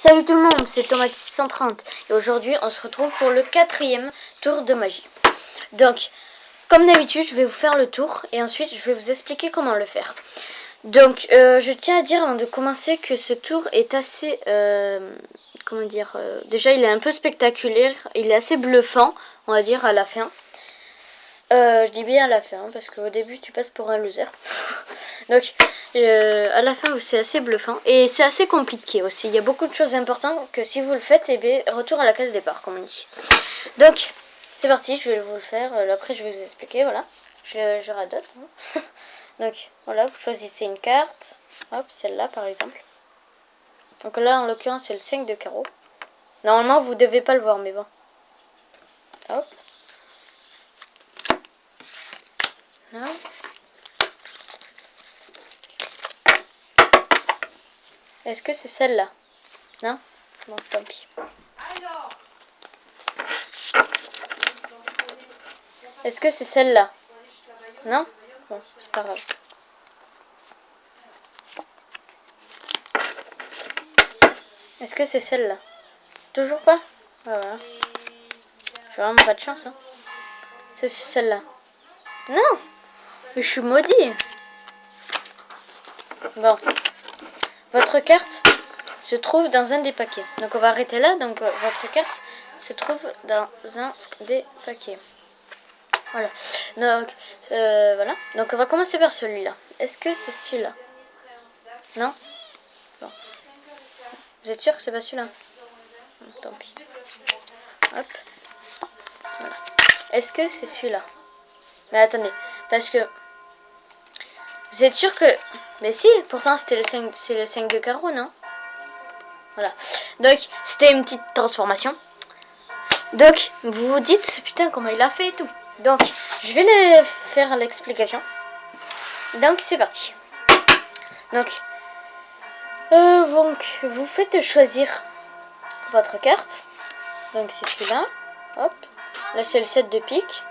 Salut tout le monde, c'est Tomatis130 et aujourd'hui on se retrouve pour le 4e tour de magie. Donc, comme d'habitude, je vais vous faire le tour et ensuite je vais vous expliquer comment le faire. Donc, je tiens à dire avant de commencer que ce tour est assez, déjà il est un peu spectaculaire, il est assez bluffant, on va dire à la fin. Je dis bien à la fin parce qu'au début tu passes pour un loser. Donc à la fin c'est assez bluffant et c'est assez compliqué aussi. Il y a beaucoup de choses importantes que si vous le faites, et bien retour à la case départ comme on dit. Donc c'est parti, je vais vous le faire. Après je vais vous expliquer. Voilà, je radote. Hein. Donc voilà, vous choisissez une carte. Hop, celle-là par exemple. Donc là en l'occurrence c'est le 5 de carreau. Normalement vous devez pas le voir mais bon. Hop. Là. Est-ce que c'est celle-là? Non? Bon, tant pis. Est-ce que c'est celle-là? Non? Bon, c'est pas grave. Est-ce que c'est celle-là? Toujours pas? Ah, voilà. J'ai vraiment pas de chance, hein. C'est celle-là. Non! Mais je suis maudit! Bon. Votre carte se trouve dans un des paquets. Donc on va arrêter là. Donc votre carte se trouve dans un des paquets. Voilà. Donc voilà. Donc on va commencer par celui-là. Est-ce que c'est celui-là? Non? Bon. Vous êtes sûr que c'est pas celui-là? Tant pis. Hop. Voilà. Est-ce que c'est celui-là? Mais attendez. Parce que... Vous êtes sûr que... Mais si, pourtant c'était le 5, c'est le 5 de carreau, non? Voilà. Donc, c'était une petite transformation. Donc, vous vous dites, putain, comment il a fait et tout. Donc, je vais faire l'explication. Donc, c'est parti. Donc, vous faites choisir votre carte. Donc, c'est celui-là. Hop. Là, c'est le 7 de pique.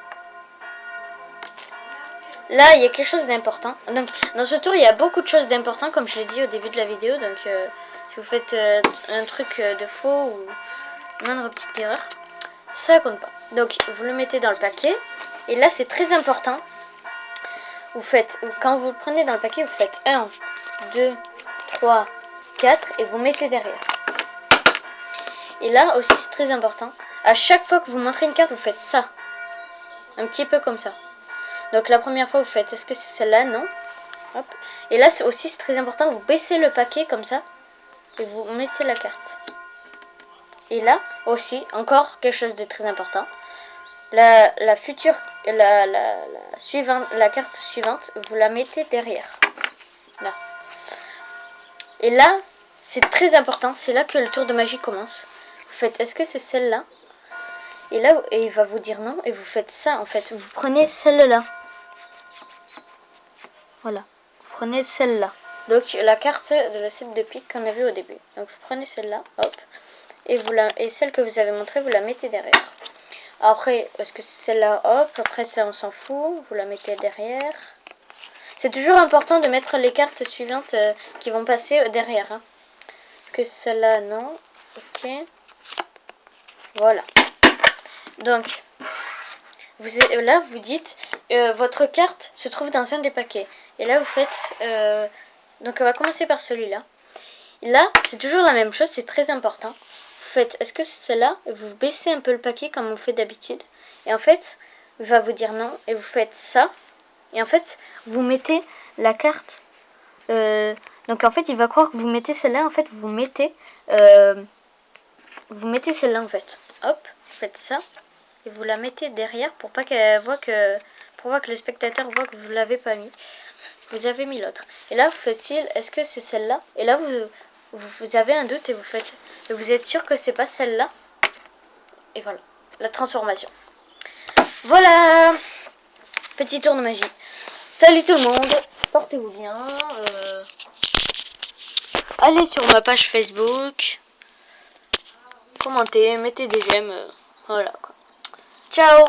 Là, il y a quelque chose d'important. Donc, dans ce tour, il y a beaucoup de choses d'important, comme je l'ai dit au début de la vidéo. Donc, si vous faites un truc de faux ou moindre petite erreur, ça compte pas. Donc, vous le mettez dans le paquet. Et là, c'est très important. Quand vous le prenez dans le paquet, vous faites 1, 2, 3, 4 et vous mettez derrière. Et là aussi, c'est très important. À chaque fois que vous montrez une carte, vous faites ça. Un petit peu comme ça. Donc la première fois vous faites, est-ce que c'est celle-là? Non. Hop. Et là c'est aussi très important, vous baissez le paquet comme ça et vous mettez la carte. Et là aussi encore quelque chose de très important. La carte suivante, vous la mettez derrière. Là. Et là c'est très important, c'est là que le tour de magie commence. Vous faites, est-ce que c'est celle-là? Et là et il va vous dire non et vous faites ça en fait. Vous prenez celle-là. Voilà, vous prenez celle-là. Donc la carte de la 7 de pique qu'on a vu au début. Donc vous prenez celle-là, hop, et celle que vous avez montrée, vous la mettez derrière. Après, est-ce que c'est celle-là? Hop, après ça on s'en fout, vous la mettez derrière. C'est toujours important de mettre les cartes suivantes qui vont passer derrière. Hein. Est-ce que c'est celle-là? Non. Ok. Voilà. Donc, là vous dites, votre carte se trouve dans un des paquets. Et là, vous faites... donc, on va commencer par celui-là. Là, c'est toujours la même chose, c'est très important. Vous faites, est-ce que c'est celle-là? Vous baissez un peu le paquet comme on fait d'habitude. Et en fait, il va vous dire non. Et vous faites ça. Et en fait, vous mettez la carte... donc, en fait, il va croire que vous mettez celle-là. En fait, vous mettez celle-là, en fait. Hop, vous faites ça. Et vous la mettez derrière pour pas qu'elle voit que... Pour voir que le spectateur voit que vous l'avez pas mis. Vous avez mis l'autre. Et là, vous faites-il, est-ce que c'est celle-là? Et là, vous avez un doute et vous faites, vous êtes sûr que c'est pas celle-là? Et voilà, la transformation. Voilà, petit tour de magie. Salut tout le monde, portez-vous bien. Allez sur ma page Facebook, commentez, mettez des j'aime. Voilà quoi. Ciao.